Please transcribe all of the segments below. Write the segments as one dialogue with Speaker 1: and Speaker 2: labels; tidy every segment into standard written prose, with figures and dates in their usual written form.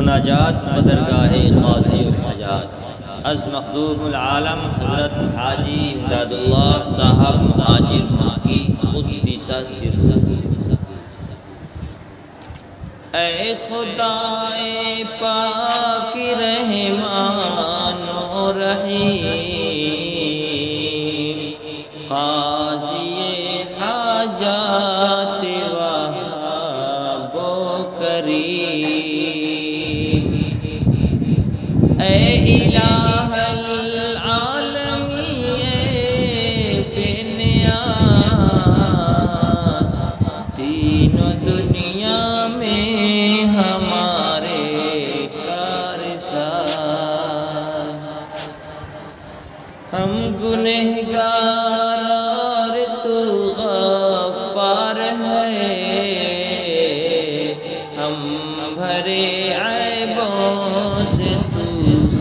Speaker 1: مناجات بدرگاہ قاضی الحاجات از مخدوم العالم حضرت حاجی امداد اللہ صاحب مہاجر مکی قدس سرہ۔ اے خدائے پاک رحمان و رحیم، قاضی حاجات وہاب و کریم، اے الہ العالمین بے نیاز، دین و دنیا میں ہمارے کارساز، ہم گنہگار اور تو غفار ہے، ہم بھرے عیبوں سے تو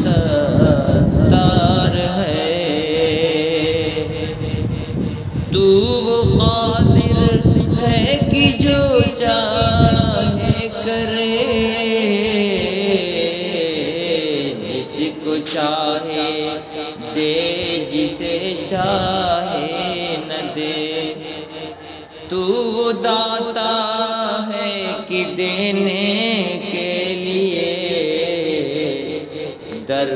Speaker 1: ستار ہے، تو وہ قادر ہے کہ جو چاہے کرے، جس کو چاہے دے، جسے چاہے نہ دے، تو وہ داتا ہے کہ دینے کے لیے در